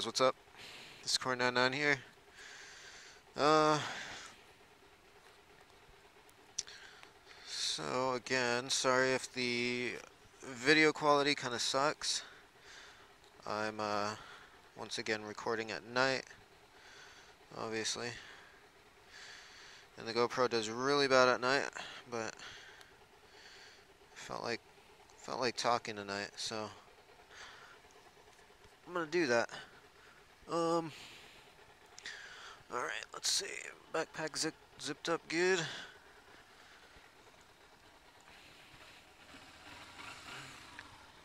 guys, what's up? This is Core99 here. Uh, so again, sorry if the video quality kind of sucks. I'm once again recording at night, obviously, and the GoPro does really bad at night. But felt like talking tonight, so I'm gonna do that. All right, let's see. Backpack zipped up good.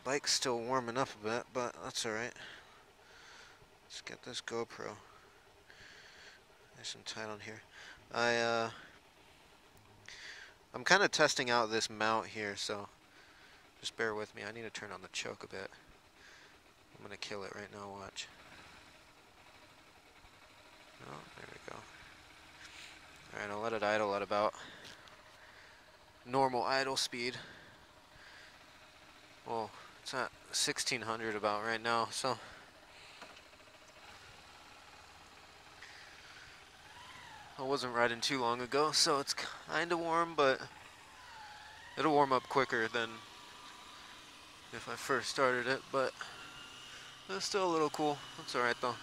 Bike's still warming up a bit, but that's alright. Let's get this GoPro nice and tight on here. I'm kind of testing out this mount here, so just bear with me. I need to turn on the choke a bit. I'm gonna kill it right now, watch. Oh, there we go. Alright, I'll let it idle at about normal idle speed. Well, it's at 1600 about right now, so I wasn't riding too long ago, so it's kind of warm, but it'll warm up quicker than if I first started it, but it's still a little cool. That's alright though.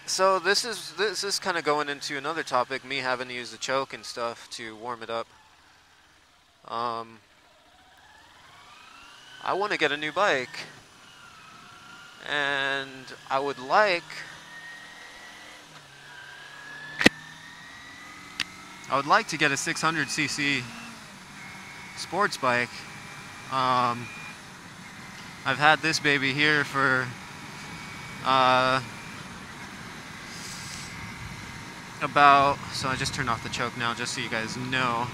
So this is kind of going into another topic, me having to use the choke and stuff to warm it up. I want to get a new bike, and I would like to get a 600cc sports bike. I've had this baby here for about, so I just turned off the choke now just so you guys know.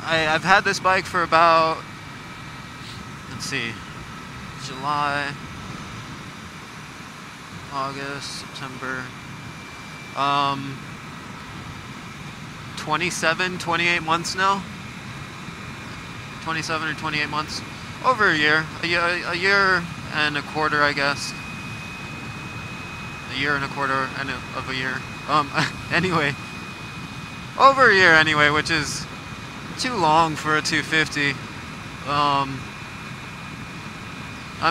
I've had this bike for about, let's see, July, August, September, 28 months now. 27 or 28 months. Over a year and a quarter, I guess. A year and a quarter of a year. Anyway, over a year anyway, which is too long for a 250. I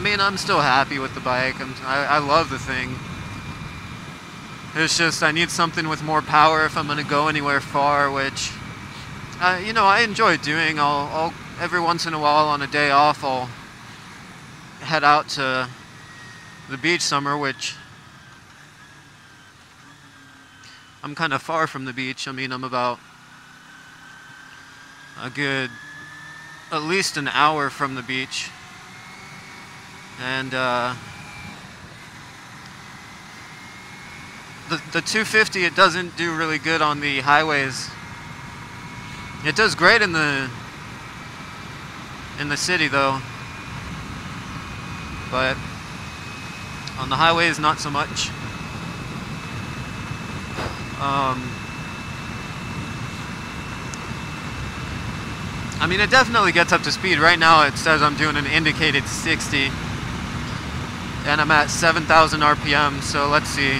mean, I'm still happy with the bike. I love the thing. It's just I need something with more power if I'm going to go anywhere far, which, you know, I enjoy doing. I'll every once in a while on a day off, I'll head out to the beach somewhere, which I'm kind of far from the beach. I mean, I'm about a good, at least an hour from the beach. And the 250, it doesn't do really good on the highways. It does great in the city though, but on the highways not so much. I mean, it definitely gets up to speed. Right now it says I'm doing an indicated 60 and I'm at 7,000 RPM, so let's see,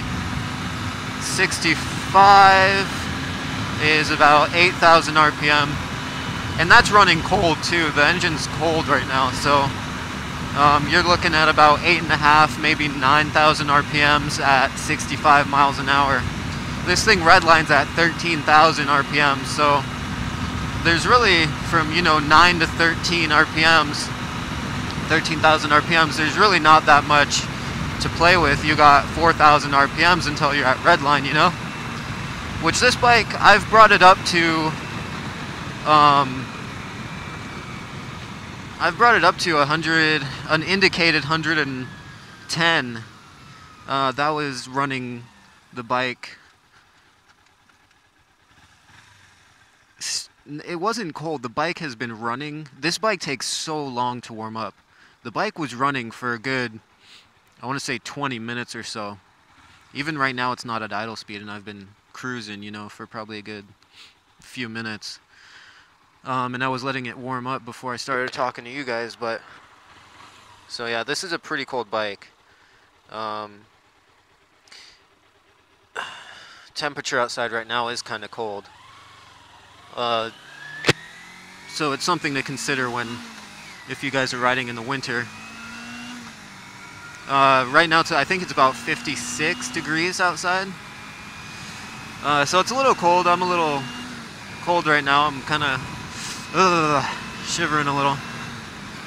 65 is about 8,000 RPM, and that's running cold too. The engine's cold right now, so you're looking at about 8.5, maybe 9,000 RPMs at 65 miles an hour. This thing redlines at 13,000 RPMs, so there's really from, you know, 9 to 13 RPMs, 13,000 RPMs, there's really not that much to play with. You got 4,000 RPMs until you're at redline, you know? Which this bike, I've brought it up to, I've brought it up to 100, an indicated 110. That was running the bike. It wasn't cold. The bike has been running. This bike takes so long to warm up. The bike was running for a good, I want to say 20 minutes or so. Even right now it's not at idle speed, and I've been cruising, you know, for probably a good few minutes. and I was letting it warm up before I started talking to you guys. But so yeah, this is a pretty cold bike. Temperature outside right now is kind of cold, so it's something to consider if you guys are riding in the winter. Right now, I think it's about 56 degrees outside. So it's a little cold. I'm a little cold right now. I'm kind of shivering a little.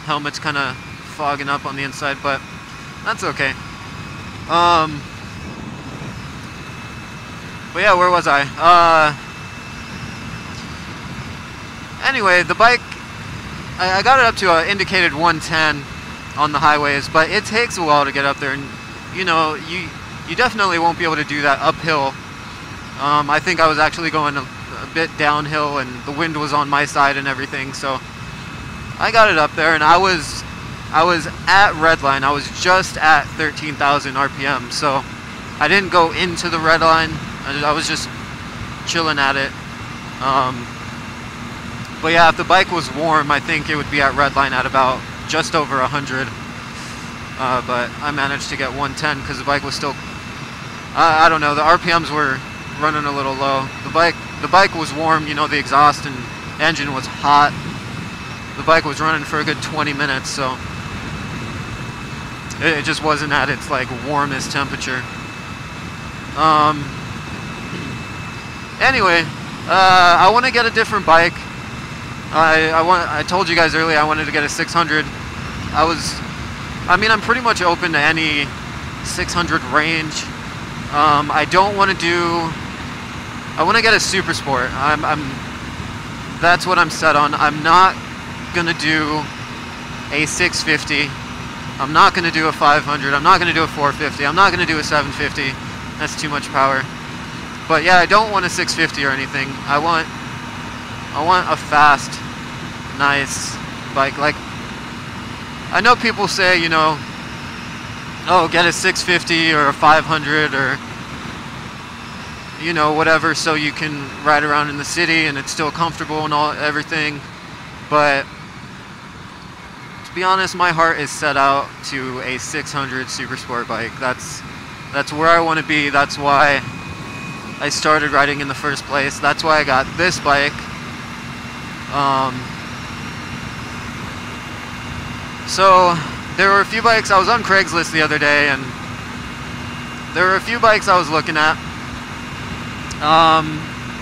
Helmet's kind of fogging up on the inside, but that's okay. But yeah, where was I? Anyway, the bike, I got it up to an indicated 110 on the highways, but it takes a while to get up there, and you know, you definitely won't be able to do that uphill. I think I was actually going a bit downhill, and the wind was on my side and everything, so I got it up there, and I was at redline. I was just at 13,000 RPM, so I didn't go into the red line. I was just chilling at it. But yeah, if the bike was warm, I think it would be at redline at about just over 100. But I managed to get 110 because the bike was still, I don't know, the RPMs were running a little low. The bike was warm, you know, the exhaust and engine was hot. The bike was running for a good 20 minutes, so it just wasn't at its like warmest temperature. Anyway, I want to get a different bike. I told you guys earlier I wanted to get a 600. I'm pretty much open to any 600 range. I want to get a Super Sport. That's what I'm set on. I'm not gonna do a 650. I'm not gonna do a 500. I'm not gonna do a 450. I'm not gonna do a 750. That's too much power. But yeah, I don't want a 650 or anything. I want a fast, nice bike. Like, I know people say, you know, oh, get a 650 or a 500 or, you know, whatever, so you can ride around in the city and it's still comfortable and everything. But to be honest, my heart is set out to a 600 Super Sport bike. That's where I want to be. That's why I started riding in the first place. That's why I got this bike. So there were a few bikes. I was on Craigslist the other day, and there were a few bikes I was looking at.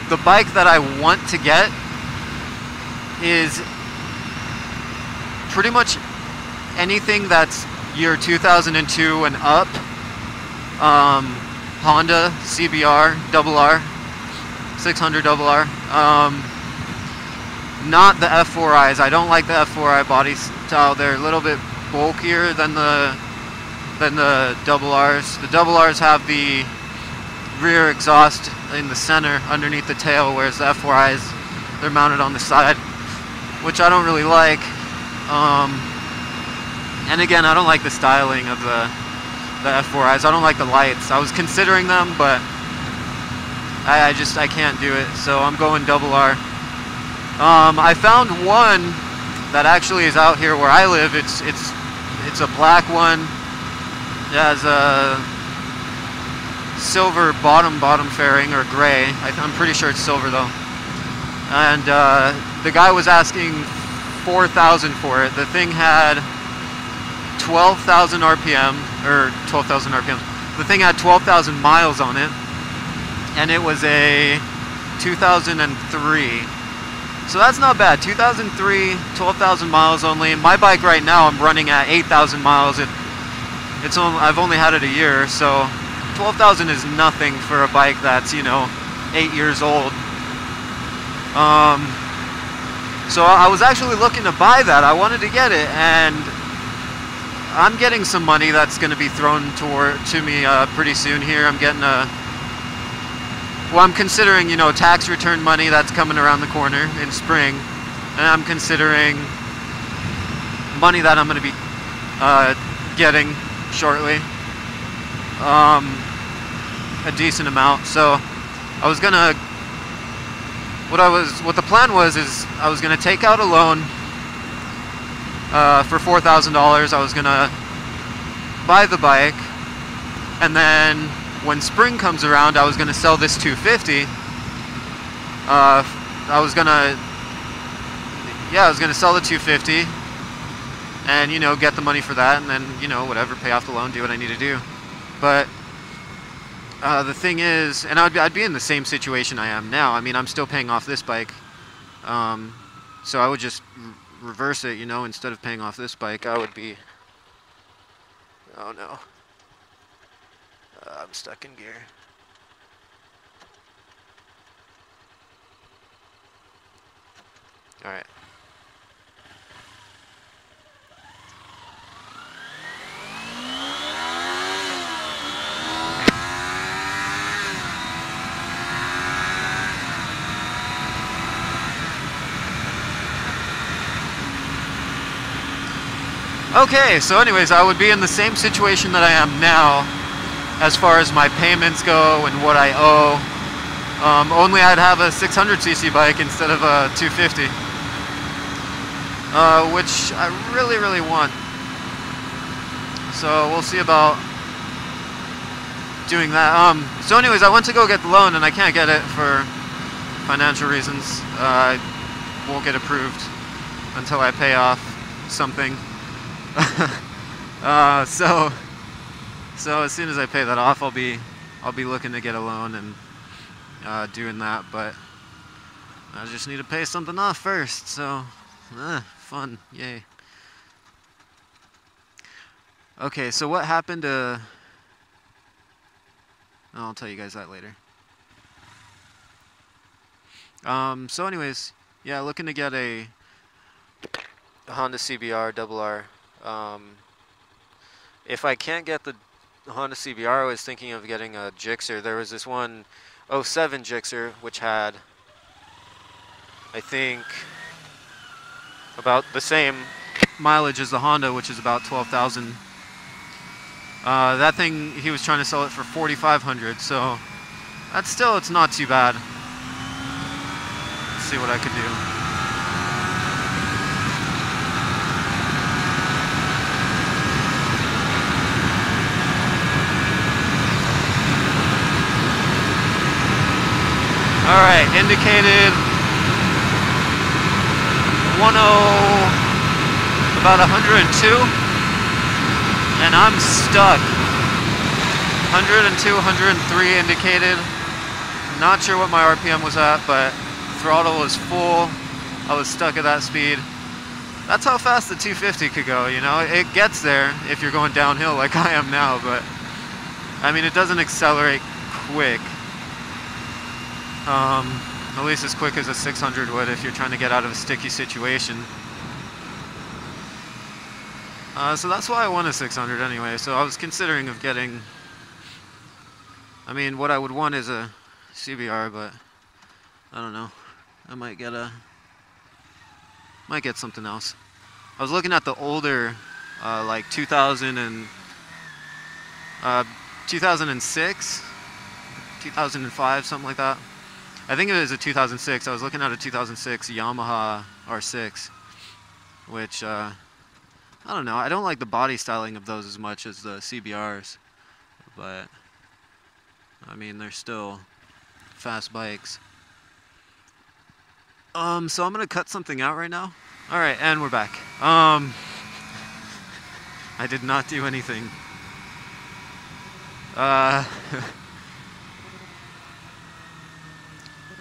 The bike that I want to get is pretty much anything that's year 2002 and up. Honda CBR RR 600 RR. Not the F4Is. I don't like the F4I body style. They're a little bit bulkier than the RRs. The RRs have the rear exhaust in the center underneath the tail, whereas the F4Is, they're mounted on the side, which I don't really like. And again, I don't like the styling of the F4Is. I don't like the lights. I was considering them, but I can't do it. So I'm going RR. I found one that actually is out here where I live. It's a black one. It has a silver bottom fairing, or gray. I'm pretty sure it's silver though. And the guy was asking $4,000 for it. The thing had 12,000 RPM, or 12,000 RPM. The thing had 12,000 miles on it, and it was a 2003. So that's not bad. 2003, 12,000 miles only. My bike right now, I'm running at 8,000 miles. I've only had it a year, so 12,000 is nothing for a bike that's, you know, 8 years old. So I was actually looking to buy that. I wanted to get it, and I'm getting some money that's going to be thrown to me pretty soon here. I'm getting I'm considering, you know, tax return money that's coming around the corner in spring, and I'm considering money that I'm going to be getting shortly, a decent amount. So I was gonna, what the plan was is I was gonna take out a loan for $4,000. I was gonna buy the bike, and then when spring comes around, I was gonna sell this 250. I was gonna sell the 250, and you know, get the money for that, and then you know, whatever, pay off the loan, do what I need to do. But the thing is, and I'd be in the same situation I am now. I mean, I'm still paying off this bike, so I would just reverse it, you know. Instead of paying off this bike, I would be, oh no, I'm stuck in gear. All right. Okay, so anyways, I would be in the same situation that I am now as far as my payments go and what I owe. Only I'd have a 600cc bike instead of a 250, which I really, really want. So we'll see about doing that. So anyways, I went to go get the loan and I can't get it for financial reasons. I won't get approved until I pay off something. So as soon as I pay that off, I'll be looking to get a loan and doing that, but I just need to pay something off first. So fun, yay. Okay, so what happened to, I'll tell you guys that later. So anyways, yeah, looking to get a Honda CBR RR. If I can't get the Honda CBR, I was thinking of getting a Gixxer. There was this one 07 Gixxer which had, I think, about the same mileage as the Honda, which is about 12,000. That thing, he was trying to sell it for 4,500, so that's still, it's not too bad. Let's see what I could do. Alright, indicated 10, about 102, and I'm stuck. 102, 103 indicated. Not sure what my RPM was at, but throttle was full. I was stuck at that speed. That's how fast the 250 could go, you know? It gets there if you're going downhill like I am now, but I mean, it doesn't accelerate quick. At least as quick as a 600 would if you're trying to get out of a sticky situation. So that's why I want a 600 anyway. So I was considering of getting, I mean, what I would want is a CBR, but I don't know. I might get something else. I was looking at the older, like 2006, 2005, something like that. I think it was a 2006. I was looking at a 2006 Yamaha R6, which, I don't know. I don't like the body styling of those as much as the CBRs, but, I mean, they're still fast bikes. So I'm going to cut something out right now. Alright, and we're back. I did not do anything.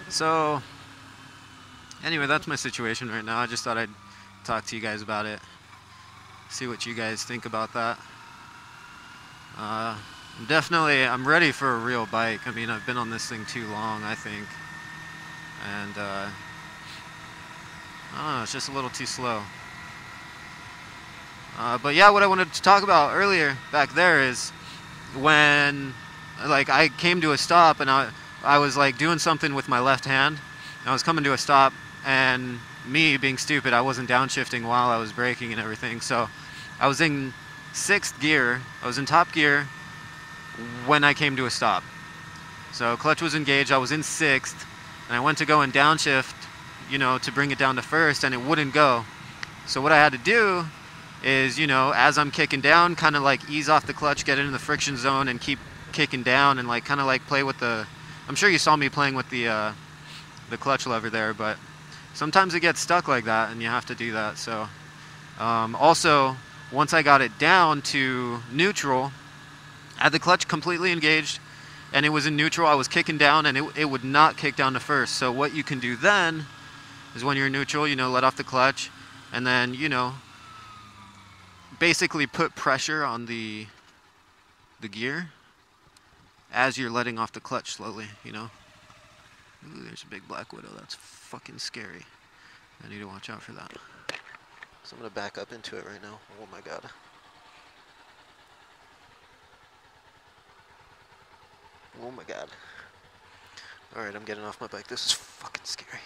So, anyway, that's my situation right now. I just thought I'd talk to you guys about it. See what you guys think about that. I'm ready for a real bike. I mean, I've been on this thing too long, I think. And, I don't know, it's just a little too slow. But yeah, what I wanted to talk about earlier back there is when, like, I came to a stop and I was like doing something with my left hand. I was coming to a stop, and me being stupid, I wasn't downshifting while I was braking and everything. So I was in 6th gear. I was in top gear when I came to a stop. So clutch was engaged. I was in 6th, and I went to go in downshift, you know, to bring it down to first, and it wouldn't go. So what I had to do is, you know, as I'm kicking down, kind of like ease off the clutch, get into the friction zone, and keep kicking down, and like kind of like play with the, I'm sure you saw me playing with the clutch lever there, but sometimes it gets stuck like that, and you have to do that. So also, once I got it down to neutral, I had the clutch completely engaged, and it was in neutral. I was kicking down, and it would not kick down to first. So what you can do then is, when you're in neutral, you know, let off the clutch, and then, you know, basically put pressure on the gear as you're letting off the clutch slowly, you know. Ooh, there's a big black widow. That's fucking scary. I need to watch out for that. So I'm gonna back up into it right now. Oh my god. Oh my god. Alright, I'm getting off my bike. This is fucking scary.